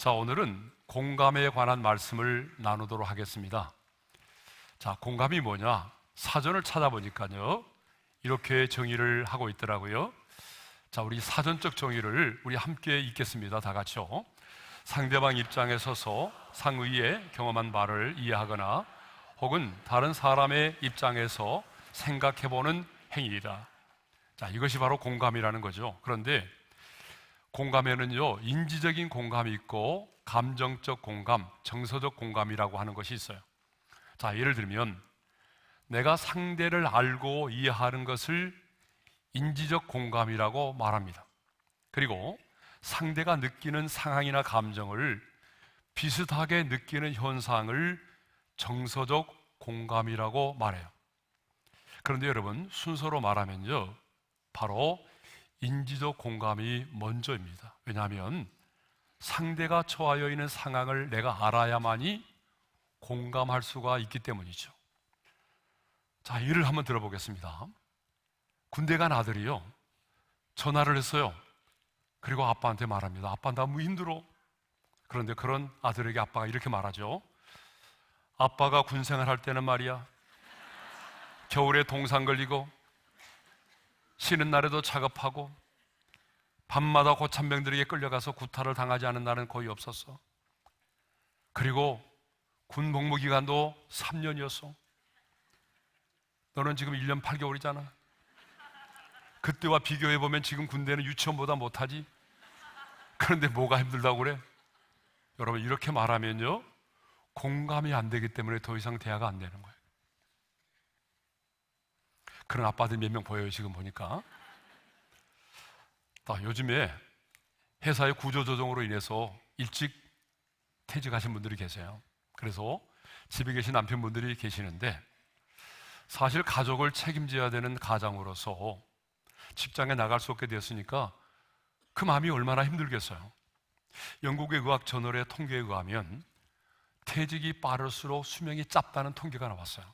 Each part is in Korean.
자, 오늘은 공감에 관한 말씀을 나누도록 하겠습니다. 자, 공감이 뭐냐? 사전을 찾아보니까요, 이렇게 정의를 하고 있더라고요. 자, 우리 사전적 정의를 우리 함께 읽겠습니다. 다 같이요. 상대방 입장에 서서 상의에 경험한 바를 이해하거나 혹은 다른 사람의 입장에서 생각해보는 행위이다. 자, 이것이 바로 공감이라는 거죠. 그런데 공감에는요, 인지적인 공감이 있고 감정적 공감, 정서적 공감이라고 하는 것이 있어요. 자, 예를 들면 내가 상대를 알고 이해하는 것을 인지적 공감이라고 말합니다. 그리고 상대가 느끼는 상황이나 감정을 비슷하게 느끼는 현상을 정서적 공감이라고 말해요. 그런데 여러분, 순서로 말하면요, 바로 인지적 공감이 먼저입니다. 왜냐하면 상대가 처하여 있는 상황을 내가 알아야만이 공감할 수가 있기 때문이죠. 자, 예를 한번 들어보겠습니다. 군대 간 아들이요, 전화를 했어요. 그리고 아빠한테 말합니다. 아빠, 너무 힘들어. 그런데 그런 아들에게 아빠가 이렇게 말하죠. 아빠가 군생활 할 때는 말이야, 겨울에 동상 걸리고 쉬는 날에도 작업하고 밤마다 고참병들에게 끌려가서 구타를 당하지 않은 날은 거의 없었어. 그리고 군 복무 기간도 3년이었어. 너는 지금 1년 8개월이잖아. 그때와 비교해보면 지금 군대는 유치원보다 못하지. 그런데 뭐가 힘들다고 그래? 여러분, 이렇게 말하면요, 공감이 안 되기 때문에 더 이상 대화가 안 되는 거예요. 그런 아빠들 몇 명 보여요, 지금 보니까. 요즘에 회사의 구조조정으로 인해서 일찍 퇴직하신 분들이 계세요. 그래서 집에 계신 남편분들이 계시는데, 사실 가족을 책임져야 되는 가장으로서 직장에 나갈 수 없게 됐으니까 그 마음이 얼마나 힘들겠어요. 영국의 의학 저널의 통계에 의하면 퇴직이 빠를수록 수명이 짧다는 통계가 나왔어요.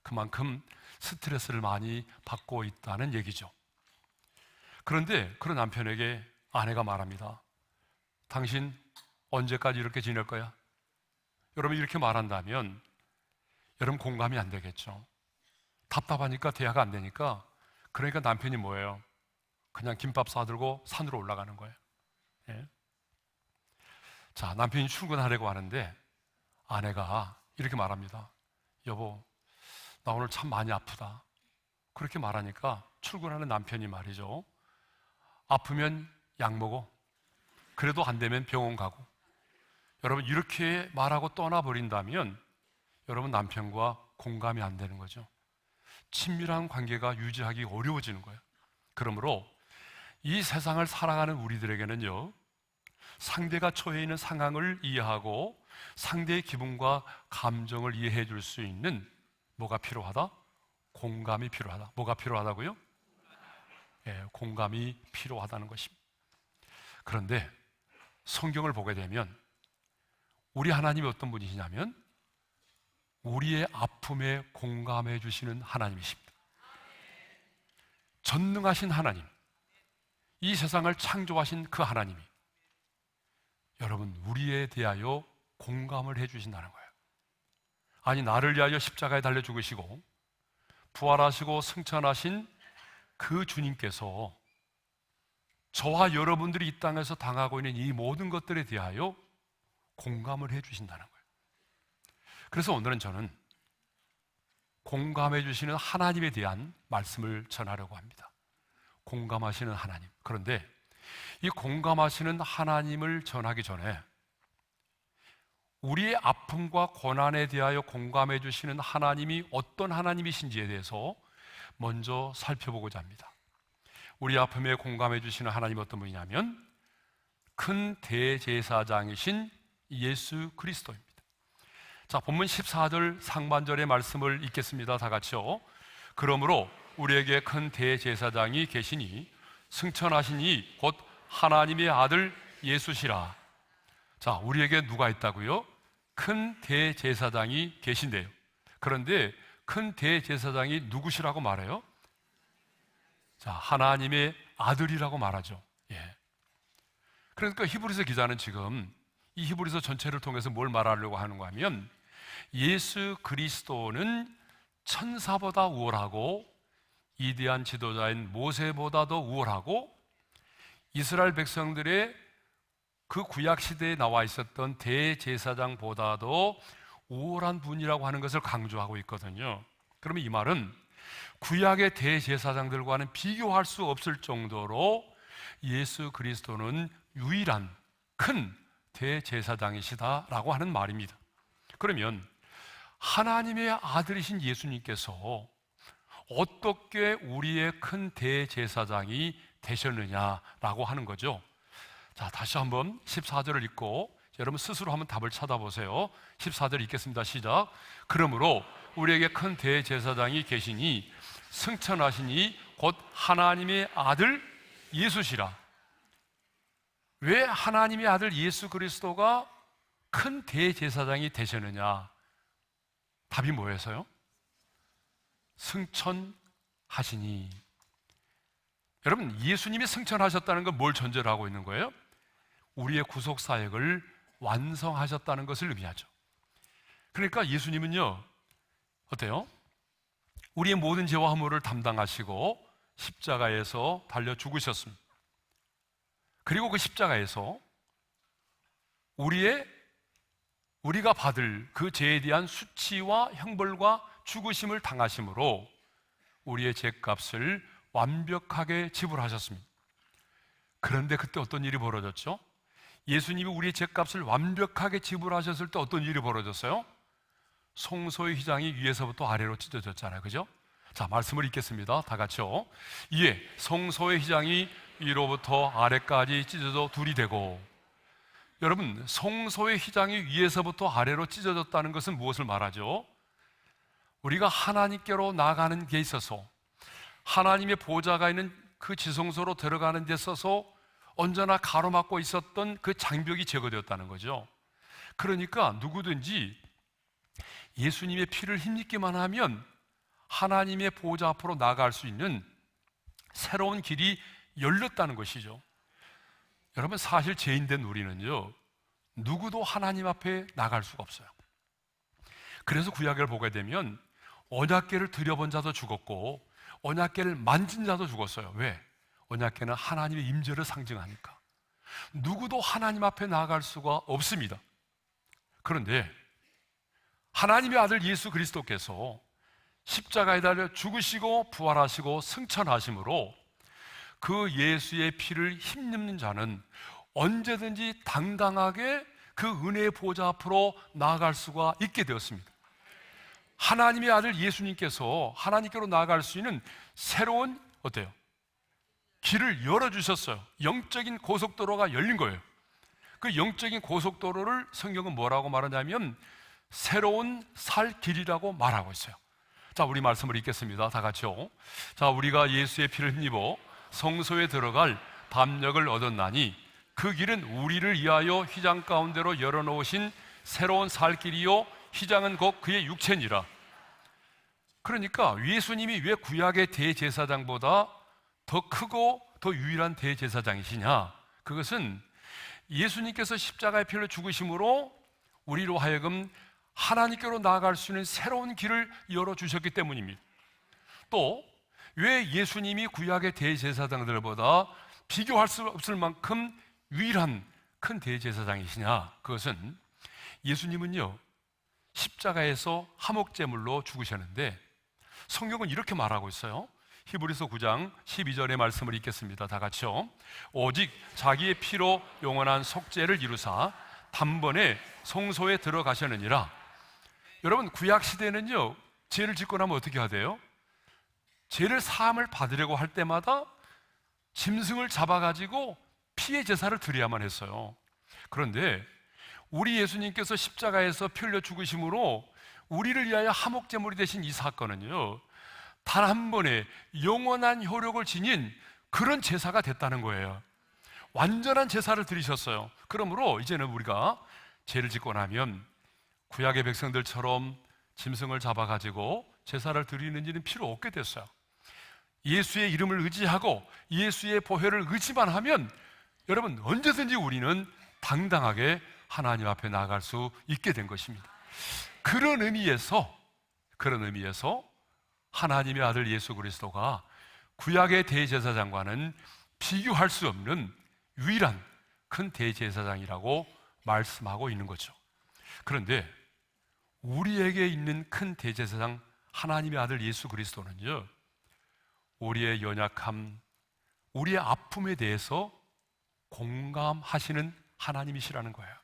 그만큼 스트레스를 많이 받고 있다는 얘기죠. 그런데 그런 남편에게 아내가 말합니다. 당신 언제까지 이렇게 지낼 거야? 여러분, 이렇게 말한다면 여러분 공감이 안 되겠죠. 답답하니까 대화가 안 되니까. 그러니까 남편이 뭐예요? 그냥 김밥 싸들고 산으로 올라가는 거예요. 예? 자, 남편이 출근하려고 하는데 아내가 이렇게 말합니다. 여보, 나 오늘 참 많이 아프다. 그렇게 말하니까 출근하는 남편이 말이죠, 아프면 약 먹어. 그래도 안 되면 병원 가고. 여러분, 이렇게 말하고 떠나버린다면 여러분, 남편과 공감이 안 되는 거죠. 친밀한 관계가 유지하기 어려워지는 거예요. 그러므로 이 세상을 살아가는 우리들에게는요, 상대가 처해 있는 상황을 이해하고 상대의 기분과 감정을 이해해 줄 수 있는 뭐가 필요하다? 공감이 필요하다. 뭐가 필요하다고요? 예, 공감이 필요하다는 것입니다. 그런데 성경을 보게 되면 우리 하나님이 어떤 분이시냐면 우리의 아픔에 공감해 주시는 하나님이십니다. 전능하신 하나님, 이 세상을 창조하신 그 하나님이 여러분, 우리에 대하여 공감을 해 주신다는 거예요. 아니, 나를 위하여 십자가에 달려 죽으시고 부활하시고 승천하신 그 주님께서 저와 여러분들이 이 땅에서 당하고 있는 이 모든 것들에 대하여 공감을 해 주신다는 거예요. 그래서 오늘은 저는 공감해 주시는 하나님에 대한 말씀을 전하려고 합니다. 공감하시는 하나님. 그런데 이 공감하시는 하나님을 전하기 전에 우리의 아픔과 고난에 대하여 공감해 주시는 하나님이 어떤 하나님이신지에 대해서 먼저 살펴보고자 합니다. 우리 아픔에 공감해 주시는 하나님이 어떤 분이냐면 큰 대제사장이신 예수 그리스도입니다. 자, 본문 14절 상반절의 말씀을 읽겠습니다. 다 같이요. 그러므로 우리에게 큰 대제사장이 계시니 승천하신 이 곧 하나님의 아들 예수시라. 자, 우리에게 누가 있다고요? 큰 대제사장이 계신데요. 그런데 큰 대제사장이 누구시라고 말해요? 자, 하나님의 아들이라고 말하죠. 예. 그러니까 히브리서 기자는 지금 이 히브리서 전체를 통해서 뭘 말하려고 하는가 하면 예수 그리스도는 천사보다 우월하고 위대한 지도자인 모세보다도 우월하고 이스라엘 백성들의 그 구약 시대에 나와 있었던 대제사장보다도 우월한 분이라고 하는 것을 강조하고 있거든요. 그러면 이 말은 구약의 대제사장들과는 비교할 수 없을 정도로 예수 그리스도는 유일한 큰 대제사장이시다라고 하는 말입니다. 그러면 하나님의 아들이신 예수님께서 어떻게 우리의 큰 대제사장이 되셨느냐라고 하는 거죠. 자, 다시 한번 14절을 읽고 여러분 스스로 한번 답을 찾아보세요. 14절 읽겠습니다. 시작. 그러므로 우리에게 큰 대제사장이 계시니 승천하시니 곧 하나님의 아들 예수시라. 왜 하나님의 아들 예수 그리스도가 큰 대제사장이 되셨느냐? 답이 뭐였어요? 승천하시니. 여러분, 예수님이 승천하셨다는 건 뭘 전제로 하고 있는 거예요? 우리의 구속 사역을 완성하셨다는 것을 의미하죠. 그러니까 예수님은요, 어때요? 우리의 모든 죄와 허물을 담당하시고 십자가에서 달려 죽으셨습니다. 그리고 그 십자가에서 우리가 받을 그 죄에 대한 수치와 형벌과 죽으심을 당하심으로 우리의 죄값을 완벽하게 지불하셨습니다. 그런데 그때 어떤 일이 벌어졌죠? 예수님이 우리의 죄값을 완벽하게 지불하셨을 때 어떤 일이 벌어졌어요? 성소의 휘장이 위에서부터 아래로 찢어졌잖아요. 그죠? 자, 말씀을 읽겠습니다. 다 같이요. 이에 성소의 휘장이 위로부터 아래까지 찢어져 둘이 되고. 여러분, 성소의 휘장이 위에서부터 아래로 찢어졌다는 것은 무엇을 말하죠? 우리가 하나님께로 나가는 게 있어서 하나님의 보좌가 있는 그 지성소로 들어가는 데 있어서 언제나 가로막고 있었던 그 장벽이 제거되었다는 거죠. 그러니까 누구든지 예수님의 피를 힘입기만 하면 하나님의 보좌 앞으로 나아갈 수 있는 새로운 길이 열렸다는 것이죠. 여러분, 사실 죄인된 우리는요, 누구도 하나님 앞에 나갈 수가 없어요. 그래서 구약을 보게 되면 언약궤를 들여본 자도 죽었고 언약궤를 만진 자도 죽었어요. 왜? 언약궤는 하나님의 임재를 상징하니까. 누구도 하나님 앞에 나아갈 수가 없습니다. 그런데 하나님의 아들 예수 그리스도께서 십자가에 달려 죽으시고 부활하시고 승천하심으로 그 예수의 피를 힘입는 자는 언제든지 당당하게 그 은혜의 보좌 앞으로 나아갈 수가 있게 되었습니다. 하나님의 아들 예수님께서 하나님께로 나아갈 수 있는 새로운 어때요? 길을 열어주셨어요. 영적인 고속도로가 열린 거예요. 그 영적인 고속도로를 성경은 뭐라고 말하냐면 새로운 살 길이라고 말하고 있어요. 자, 우리 말씀을 읽겠습니다. 다 같이요. 자, 우리가 예수의 피를 힘입어 성소에 들어갈 담력을 얻었나니 그 길은 우리를 위하여 휘장 가운데로 열어놓으신 새로운 살 길이요 휘장은 곧 그의 육체니라. 그러니까 예수님이 왜 구약의 대제사장보다 더 크고 더 유일한 대제사장이시냐? 그것은 예수님께서 십자가의 피를 죽으심으로 우리로 하여금 하나님께로 나아갈 수 있는 새로운 길을 열어주셨기 때문입니다. 또 왜 예수님이 구약의 대제사장들보다 비교할 수 없을 만큼 유일한 큰 대제사장이시냐? 그것은 예수님은요, 십자가에서 화목제물로 죽으셨는데 성경은 이렇게 말하고 있어요. 히브리서 9장 12절의 말씀을 읽겠습니다. 다 같이요. 오직 자기의 피로 영원한 속죄를 이루사 단번에 성소에 들어가셨느니라. 여러분, 구약 시대는요, 죄를 짓고 나면 어떻게 하대요? 죄를 사함을 받으려고 할 때마다 짐승을 잡아가지고 피의 제사를 드려야만 했어요. 그런데 우리 예수님께서 십자가에서 피 흘려 죽으심으로 우리를 위하여 화목제물이 되신 이 사건은요, 단 한 번에 영원한 효력을 지닌 그런 제사가 됐다는 거예요. 완전한 제사를 드리셨어요. 그러므로 이제는 우리가 죄를 짓고 나면 구약의 백성들처럼 짐승을 잡아가지고 제사를 드리는 일은 필요 없게 됐어요. 예수의 이름을 의지하고 예수의 보혈을 의지만 하면 여러분, 언제든지 우리는 당당하게 하나님 앞에 나아갈 수 있게 된 것입니다. 그런 의미에서 하나님의 아들 예수 그리스도가 구약의 대제사장과는 비교할 수 없는 유일한 큰 대제사장이라고 말씀하고 있는 거죠. 그런데 우리에게 있는 큰 대제사장 하나님의 아들 예수 그리스도는요, 우리의 연약함, 우리의 아픔에 대해서 공감하시는 하나님이시라는 거예요.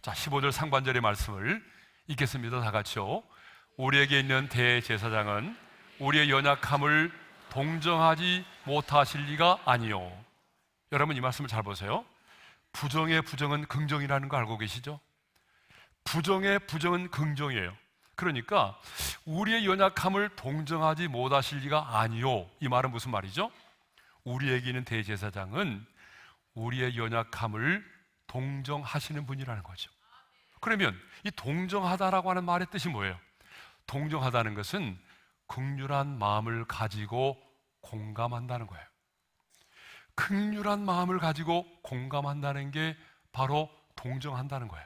자, 15절 상반절의 말씀을 읽겠습니다. 다 같이요. 우리에게 있는 대제사장은 우리의 연약함을 동정하지 못하실 리가 아니요. 여러분 이 말씀을 잘 보세요. 부정의 부정은 긍정이라는 거 알고 계시죠? 부정의 부정은 긍정이에요. 그러니까 우리의 연약함을 동정하지 못하실 리가 아니요. 이 말은 무슨 말이죠? 우리에게 있는 대제사장은 우리의 연약함을 동정하시는 분이라는 거죠. 그러면 이 동정하다라고 하는 말의 뜻이 뭐예요? 동정하다는 것은 긍휼한 마음을 가지고 공감한다는 거예요. 긍휼한 마음을 가지고 공감한다는 게 바로 동정한다는 거예요.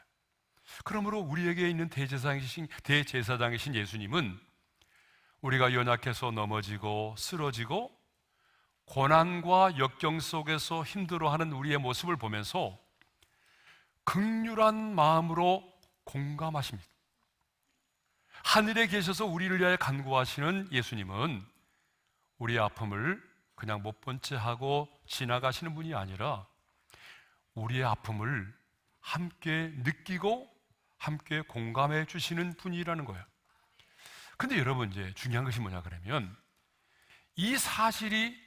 그러므로 우리에게 있는 대제사장이신 예수님은 우리가 연약해서 넘어지고 쓰러지고 고난과 역경 속에서 힘들어하는 우리의 모습을 보면서 긍휼한 마음으로 공감하십니다. 하늘에 계셔서 우리를 위하여 간구하시는 예수님은 우리의 아픔을 그냥 못 본 채 하고 지나가시는 분이 아니라 우리의 아픔을 함께 느끼고 함께 공감해 주시는 분이라는 거예요. 근데 여러분, 이제 중요한 것이 뭐냐 그러면 이 사실이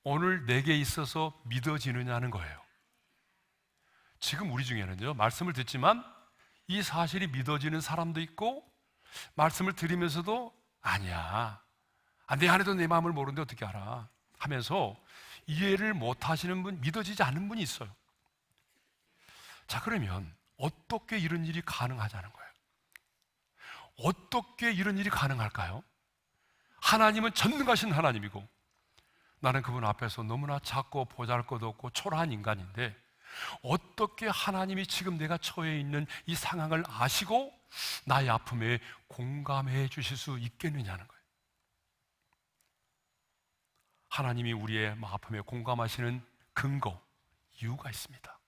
오늘 내게 있어서 믿어지느냐는 거예요. 지금 우리 중에는요, 말씀을 듣지만 이 사실이 믿어지는 사람도 있고, 말씀을 들으면서도 아니야, 내 안에도 내 마음을 모르는데 어떻게 알아 하면서 이해를 못 하시는 분, 믿어지지 않는 분이 있어요. 자, 그러면 어떻게 이런 일이 가능하자는 거예요? 어떻게 이런 일이 가능할까요? 하나님은 전능하신 하나님이고 나는 그분 앞에서 너무나 작고 보잘것없고 초라한 인간인데 어떻게 하나님이 지금 내가 처해 있는 이 상황을 아시고 나의 아픔에 공감해 주실 수 있겠느냐는 거예요. 하나님이 우리의 아픔에 공감하시는 근거, 이유가 있습니다.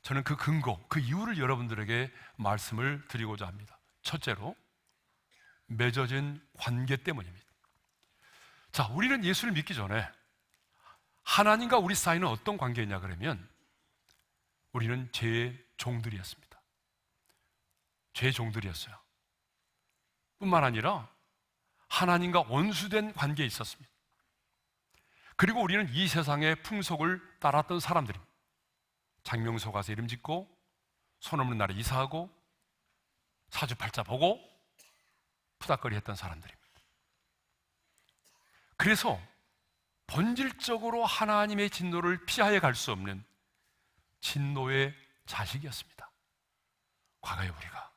저는 그 근거, 그 이유를 여러분들에게 말씀을 드리고자 합니다. 첫째로, 맺어진 관계 때문입니다. 자, 우리는 예수를 믿기 전에 하나님과 우리 사이는 어떤 관계냐 그러면 우리는 죄의 종들이었습니다. 죄의 종들이었어요. 뿐만 아니라 하나님과 원수된 관계에 있었습니다. 그리고 우리는 이 세상의 풍속을 따랐던 사람들입니다. 장명소 가서 이름 짓고 손 없는 날에 이사하고 사주팔자 보고 푸닥거리 했던 사람들입니다. 그래서 본질적으로 하나님의 진노를 피하여 갈 수 없는 진노의 자식이었습니다, 과거의 우리가.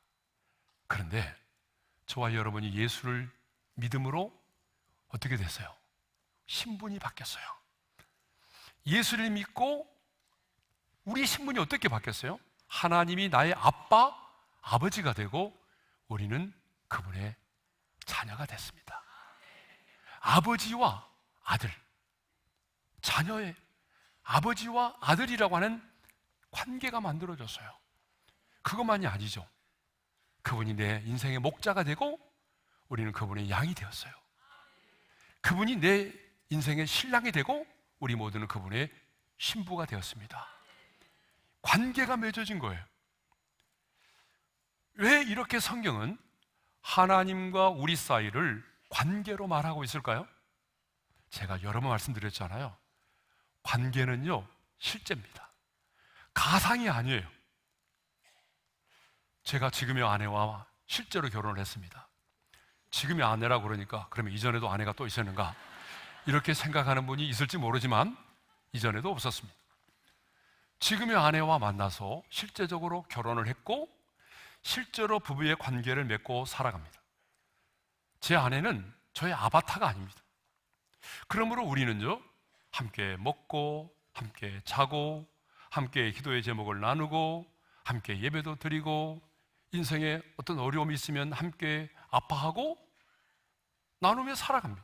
그런데 저와 여러분이 예수를 믿음으로 어떻게 됐어요? 신분이 바뀌었어요. 예수를 믿고 우리 신분이 어떻게 바뀌었어요? 하나님이 나의 아빠, 아버지가 되고 우리는 그분의 자녀가 됐습니다. 아버지와 아들, 자녀의 아버지와 아들이라고 하는 관계가 만들어졌어요. 그것만이 아니죠. 그분이 내 인생의 목자가 되고 우리는 그분의 양이 되었어요. 그분이 내 인생의 신랑이 되고 우리 모두는 그분의 신부가 되었습니다. 관계가 맺어진 거예요. 왜 이렇게 성경은 하나님과 우리 사이를 관계로 말하고 있을까요? 제가 여러 번 말씀드렸잖아요. 관계는요, 실제입니다. 가상이 아니에요. 제가 지금의 아내와 실제로 결혼을 했습니다. 지금의 아내라고 그러니까 그러면 이전에도 아내가 또 있었는가? 이렇게 생각하는 분이 있을지 모르지만 이전에도 없었습니다. 지금의 아내와 만나서 실제적으로 결혼을 했고 실제로 부부의 관계를 맺고 살아갑니다. 제 아내는 저의 아바타가 아닙니다. 그러므로 우리는요, 함께 먹고 함께 자고 함께 기도의 제목을 나누고 함께 예배도 드리고 인생에 어떤 어려움이 있으면 함께 아파하고 나누며 살아갑니다.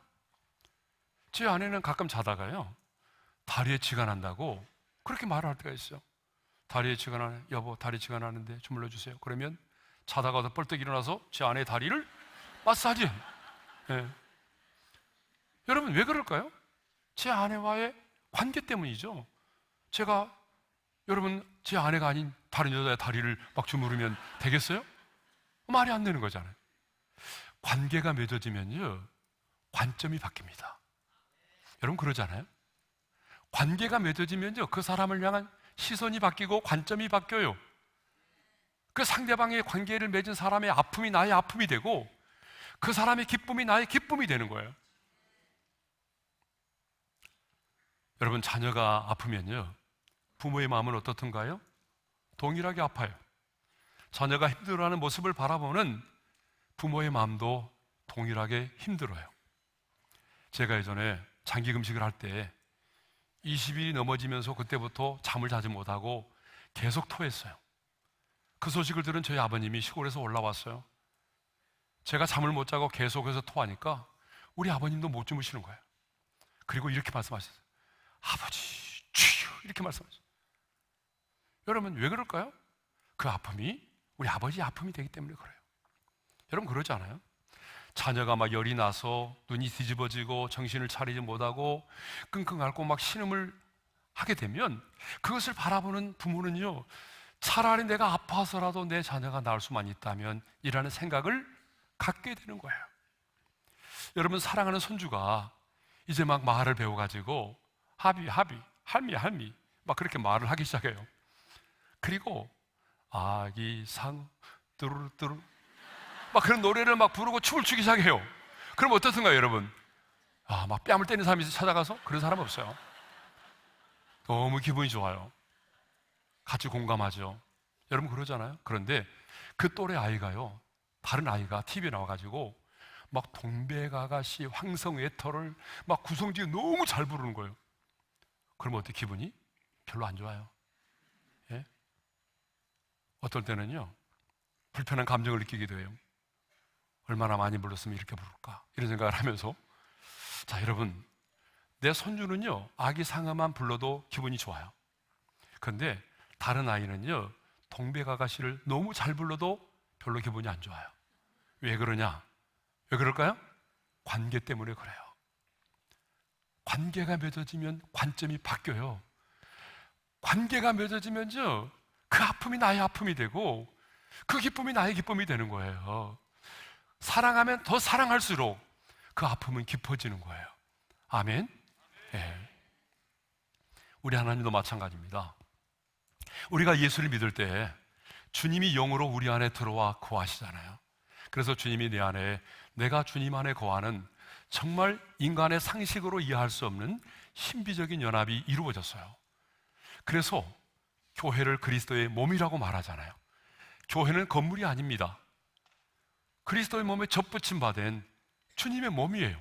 제 아내는 가끔 자다가요, 다리에 쥐가 난다고 그렇게 말을 할 때가 있어요. 다리에 쥐가 나네, 여보 다리에 쥐가 나는데 주물러 주세요. 그러면 자다가도 벌떡 일어나서 제 아내의 다리를 마사지. 예. 여러분 왜 그럴까요? 제 아내와의 관계 때문이죠. 제가 여러분 제 아내가 아닌 다른 여자의 다리를 막 주무르면 되겠어요? 말이 안 되는 거잖아요. 관계가 맺어지면요, 관점이 바뀝니다. 여러분 그러잖아요. 관계가 맺어지면요, 그 사람을 향한 시선이 바뀌고 관점이 바뀌어요. 그 상대방의 관계를 맺은 사람의 아픔이 나의 아픔이 되고 그 사람의 기쁨이 나의 기쁨이 되는 거예요. 여러분 자녀가 아프면요, 부모의 마음은 어떻던가요? 동일하게 아파요. 자녀가 힘들어하는 모습을 바라보는 부모의 마음도 동일하게 힘들어요. 제가 예전에 장기 금식을 할 때 20일이 넘어지면서 그때부터 잠을 자지 못하고 계속 토했어요. 그 소식을 들은 저희 아버님이 시골에서 올라왔어요. 제가 잠을 못 자고 계속해서 토하니까 우리 아버님도 못 주무시는 거예요. 그리고 이렇게 말씀하셨어요. 아버지 주여, 이렇게 말씀하셨어요. 여러분 왜 그럴까요? 그 아픔이 우리 아버지의 아픔이 되기 때문에 그래요. 여러분 그러지 않아요? 자녀가 막 열이 나서 눈이 뒤집어지고 정신을 차리지 못하고 끙끙 앓고 막 신음을 하게 되면 그것을 바라보는 부모는요, 차라리 내가 아파서라도 내 자녀가 나을 수만 있다면 이라는 생각을 갖게 되는 거예요. 여러분 사랑하는 손주가 이제 막 말을 배워가지고 할미 막 그렇게 말을 하기 시작해요. 그리고 아기상 뚜루뚜루 막 그런 노래를 막 부르고 춤을 추기 시작해요. 그럼 어떻든가요, 여러분? 막 뺨을 때리는 사람이 찾아가서 그런 사람 없어요. 너무 기분이 좋아요. 같이 공감하죠. 여러분 그러잖아요. 그런데 그 또래 아이가요, 다른 아이가 TV에 나와가지고 막 동백아가씨, 황성애터를 막 구성지게 너무 잘 부르는 거예요. 그러면 어때 기분이? 별로 안 좋아요. 예? 어떨 때는요, 불편한 감정을 느끼기도 해요. 얼마나 많이 불렀으면 이렇게 부를까, 이런 생각을 하면서. 자 여러분, 내 손주는요 아기 상어만 불러도 기분이 좋아요. 그런데 다른 아이는요 동백아가씨를 너무 잘 불러도 별로 기분이 안 좋아요. 왜 그러냐? 왜 그럴까요? 관계 때문에 그래요. 관계가 맺어지면 관점이 바뀌어요. 관계가 맺어지면요 그 아픔이 나의 아픔이 되고 그 기쁨이 나의 기쁨이 되는 거예요. 사랑하면 더 사랑할수록 그 아픔은 깊어지는 거예요. 아멘? 네. 우리 하나님도 마찬가지입니다. 우리가 예수를 믿을 때 주님이 영으로 우리 안에 들어와 거하시잖아요. 그래서 주님이 내 안에, 내가 주님 안에 거하는 정말 인간의 상식으로 이해할 수 없는 신비적인 연합이 이루어졌어요. 그래서 교회를 그리스도의 몸이라고 말하잖아요. 교회는 건물이 아닙니다. 그리스도의 몸에 접붙임 받은 주님의 몸이에요.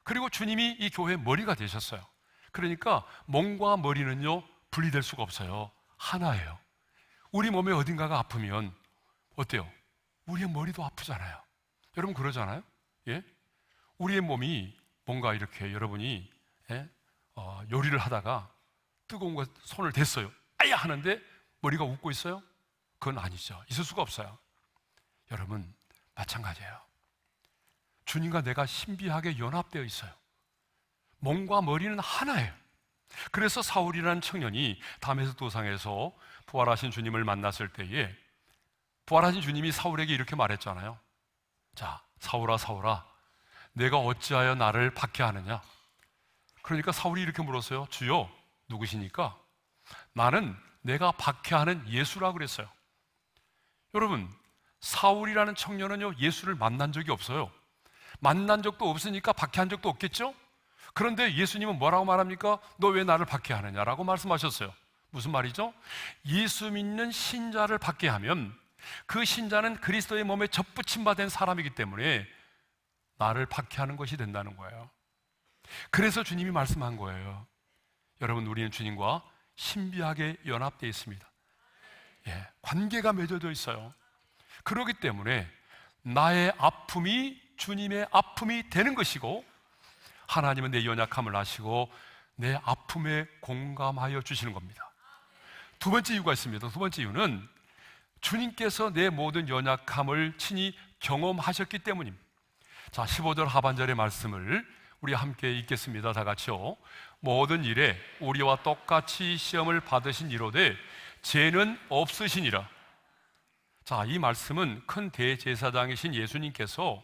그리고 주님이 이 교회의 머리가 되셨어요. 그러니까 몸과 머리는요 분리될 수가 없어요. 하나예요. 우리 몸에 어딘가가 아프면 어때요? 우리의 머리도 아프잖아요. 여러분 그러잖아요. 예? 우리의 몸이 뭔가 이렇게 여러분이 요리를 하다가 뜨거운 거 손을 댔어요. 아야 하는데 머리가 웃고 있어요? 그건 아니죠. 있을 수가 없어요. 여러분 마찬가지예요. 주님과 내가 신비하게 연합되어 있어요. 몸과 머리는 하나예요. 그래서 사울이라는 청년이 다메섹 도상에서 부활하신 주님을 만났을 때에 부활하신 주님이 사울에게 이렇게 말했잖아요. 자, 사울아 사울아 내가 어찌하여 나를 박해하느냐? 그러니까 사울이 이렇게 물었어요. 주여 누구시니까? 나는 내가 박해하는 예수라 그랬어요. 여러분 사울이라는 청년은요 예수를 만난 적이 없어요. 만난 적도 없으니까 박해한 적도 없겠죠? 그런데 예수님은 뭐라고 말합니까? 너 왜 나를 박해하느냐라고 말씀하셨어요. 무슨 말이죠? 예수 믿는 신자를 박해하면 그 신자는 그리스도의 몸에 접붙임 받은 사람이기 때문에 나를 박해하는 것이 된다는 거예요. 그래서 주님이 말씀한 거예요. 여러분 우리는 주님과 신비하게 연합되어 있습니다. 예, 관계가 맺어져 있어요. 그렇기 때문에 나의 아픔이 주님의 아픔이 되는 것이고, 하나님은 내 연약함을 아시고 내 아픔에 공감하여 주시는 겁니다. 두 번째 이유가 있습니다. 두 번째 이유는 주님께서 내 모든 연약함을 친히 경험하셨기 때문입니다. 자, 15절 하반절의 말씀을 우리 함께 읽겠습니다. 다 같이요. 모든 일에 우리와 똑같이 시험을 받으신 이로되 죄는 없으시니라. 자, 이 말씀은 큰 대제사장이신 예수님께서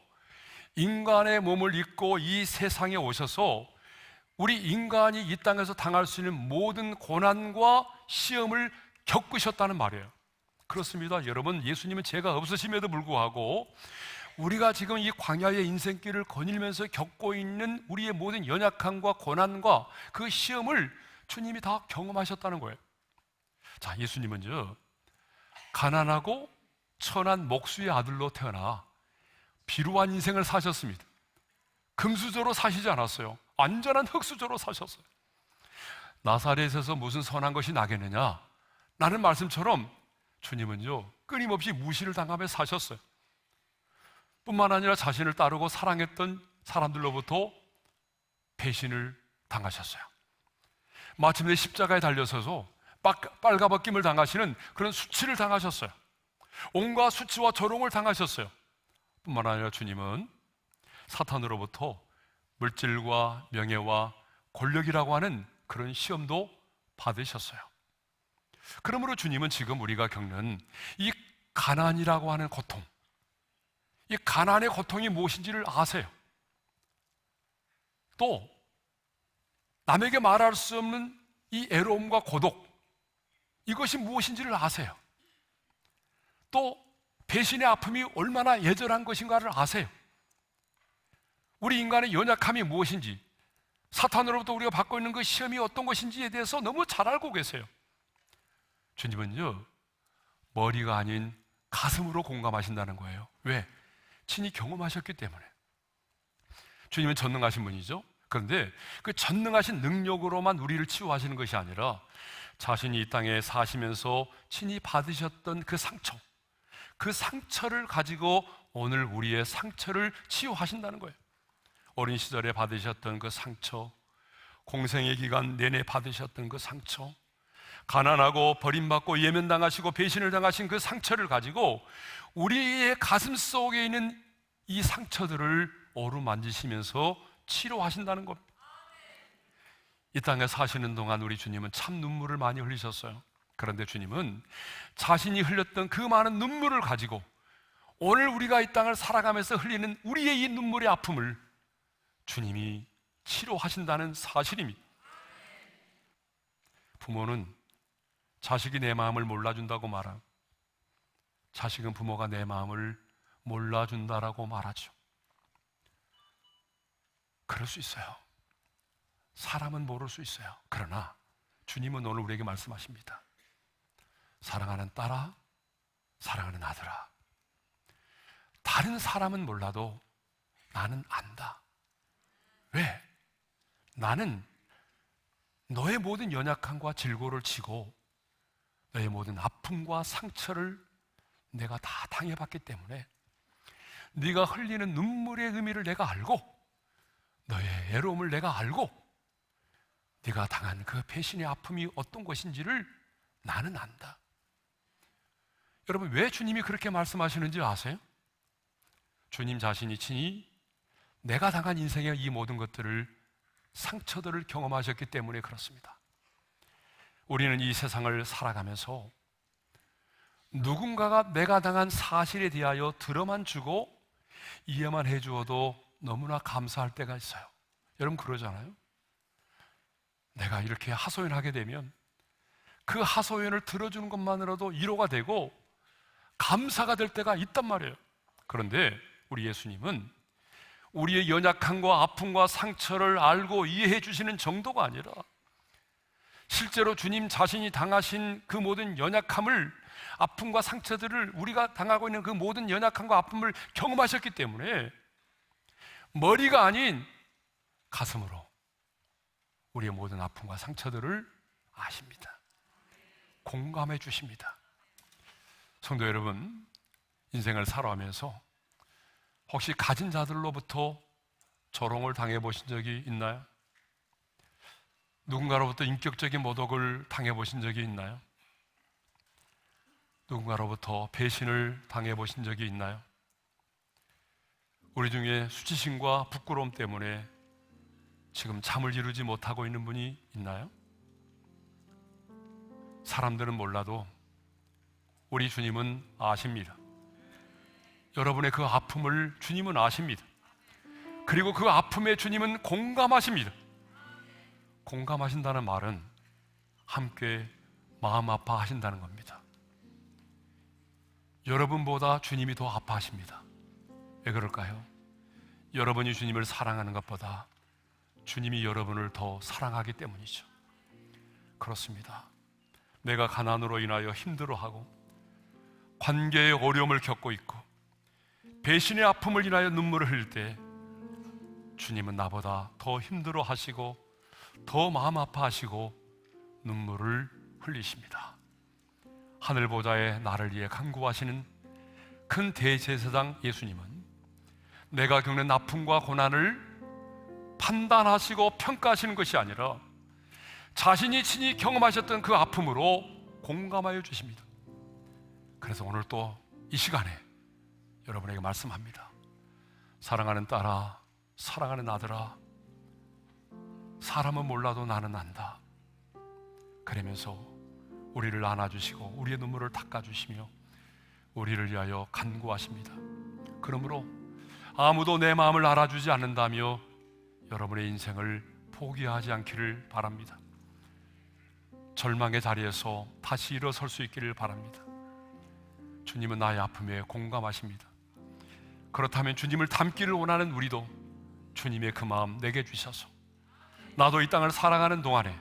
인간의 몸을 입고 이 세상에 오셔서 우리 인간이 이 땅에서 당할 수 있는 모든 고난과 시험을 겪으셨다는 말이에요. 그렇습니다. 여러분, 예수님은 죄가 없으심에도 불구하고 우리가 지금 이 광야의 인생길을 거닐면서 겪고 있는 우리의 모든 연약함과 고난과 그 시험을 주님이 다 경험하셨다는 거예요. 자, 예수님은요, 가난하고 천한 목수의 아들로 태어나 비루한 인생을 사셨습니다. 금수저로 사시지 않았어요. 완전한 흙수저로 사셨어요. 나사렛에서 무슨 선한 것이 나겠느냐? 라는 말씀처럼 주님은요, 끊임없이 무시를 당하며 사셨어요. 뿐만 아니라 자신을 따르고 사랑했던 사람들로부터 배신을 당하셨어요. 마침내 십자가에 달려서서 빨가벗김을 당하시는 그런 수치를 당하셨어요. 온갖 수치와 조롱을 당하셨어요. 뿐만 아니라 주님은 사탄으로부터 물질과 명예와 권력이라고 하는 그런 시험도 받으셨어요. 그러므로 주님은 지금 우리가 겪는 이 가난이라고 하는 고통, 이 가난의 고통이 무엇인지를 아세요. 또 남에게 말할 수 없는 이 애로움과 고독, 이것이 무엇인지를 아세요. 또 배신의 아픔이 얼마나 예절한 것인가를 아세요. 우리 인간의 연약함이 무엇인지, 사탄으로부터 우리가 받고 있는 그 시험이 어떤 것인지에 대해서 너무 잘 알고 계세요. 주님은요, 머리가 아닌 가슴으로 공감하신다는 거예요. 왜? 친히 경험하셨기 때문에. 주님은 전능하신 분이죠. 그런데 그 전능하신 능력으로만 우리를 치유하시는 것이 아니라 자신이 이 땅에 사시면서 친히 받으셨던 그 상처, 그 상처를 가지고 오늘 우리의 상처를 치유하신다는 거예요. 어린 시절에 받으셨던 그 상처, 공생의 기간 내내 받으셨던 그 상처, 가난하고 버림받고 예면당하시고 배신을 당하신 그 상처를 가지고 우리의 가슴 속에 있는 이 상처들을 어루만지시면서 치료하신다는 겁니다. 이 땅에 사시는 동안 우리 주님은 참 눈물을 많이 흘리셨어요. 그런데 주님은 자신이 흘렸던 그 많은 눈물을 가지고 오늘 우리가 이 땅을 살아가면서 흘리는 우리의 이 눈물의 아픔을 주님이 치료하신다는 사실입니다. 부모는 자식이 내 마음을 몰라준다고 말하고, 자식은 부모가 내 마음을 몰라준다라고 말하죠. 그럴 수 있어요. 사람은 모를 수 있어요. 그러나 주님은 오늘 우리에게 말씀하십니다. 사랑하는 딸아, 사랑하는 아들아, 다른 사람은 몰라도 나는 안다. 왜? 나는 너의 모든 연약함과 질고를 치고 너의 모든 아픔과 상처를 내가 다 당해봤기 때문에 네가 흘리는 눈물의 의미를 내가 알고, 너의 애로움을 내가 알고, 네가 당한 그 배신의 아픔이 어떤 것인지를 나는 안다. 여러분, 왜 주님이 그렇게 말씀하시는지 아세요? 주님 자신이 친히 내가 당한 인생의 이 모든 것들을, 상처들을 경험하셨기 때문에 그렇습니다. 우리는 이 세상을 살아가면서 누군가가 내가 당한 사실에 대하여 들어만 주고 이해만 해주어도 너무나 감사할 때가 있어요. 여러분 그러잖아요. 내가 이렇게 하소연하게 되면 그 하소연을 들어주는 것만으로도 위로가 되고 감사가 될 때가 있단 말이에요. 그런데 우리 예수님은 우리의 연약함과 아픔과 상처를 알고 이해해 주시는 정도가 아니라 실제로 주님 자신이 당하신 그 모든 연약함을, 아픔과 상처들을, 우리가 당하고 있는 그 모든 연약함과 아픔을 경험하셨기 때문에 머리가 아닌 가슴으로 우리의 모든 아픔과 상처들을 아십니다. 공감해 주십니다. 성도 여러분, 인생을 살아가면서 혹시 가진 자들로부터 조롱을 당해보신 적이 있나요? 누군가로부터 인격적인 모독을 당해보신 적이 있나요? 누군가로부터 배신을 당해보신 적이 있나요? 우리 중에 수치심과 부끄러움 때문에 지금 잠을 이루지 못하고 있는 분이 있나요? 사람들은 몰라도 우리 주님은 아십니다. 여러분의 그 아픔을 주님은 아십니다. 그리고 그 아픔에 주님은 공감하십니다. 공감하신다는 말은 함께 마음 아파하신다는 겁니다. 여러분보다 주님이 더 아파하십니다. 왜 그럴까요? 여러분이 주님을 사랑하는 것보다 주님이 여러분을 더 사랑하기 때문이죠. 그렇습니다. 내가 가난으로 인하여 힘들어하고 관계의 어려움을 겪고 있고 배신의 아픔을 인하여 눈물을 흘릴 때 주님은 나보다 더 힘들어하시고 더 마음 아파하시고 눈물을 흘리십니다. 하늘 보좌에 나를 위해 간구하시는 큰 대제사장 예수님은 내가 겪는 아픔과 고난을 판단하시고 평가하시는 것이 아니라 자신이 친히 경험하셨던 그 아픔으로 공감하여 주십니다. 그래서 오늘 또 이 시간에 여러분에게 말씀합니다. 사랑하는 딸아, 사랑하는 아들아, 사람은 몰라도 나는 안다. 그러면서 우리를 안아주시고 우리의 눈물을 닦아주시며 우리를 위하여 간구하십니다. 그러므로 아무도 내 마음을 알아주지 않는다며 여러분의 인생을 포기하지 않기를 바랍니다. 절망의 자리에서 다시 일어설 수 있기를 바랍니다. 주님은 나의 아픔에 공감하십니다. 그렇다면 주님을 닮기를 원하는 우리도 주님의 그 마음 내게 주셔서 나도 이 땅을 살아가는 동안에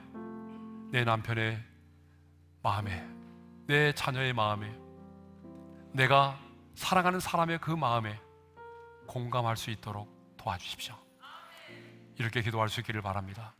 내 남편의 마음에, 내 자녀의 마음에, 내가 사랑하는 사람의 그 마음에 공감할 수 있도록 도와주십시오. 이렇게 기도할 수 있기를 바랍니다.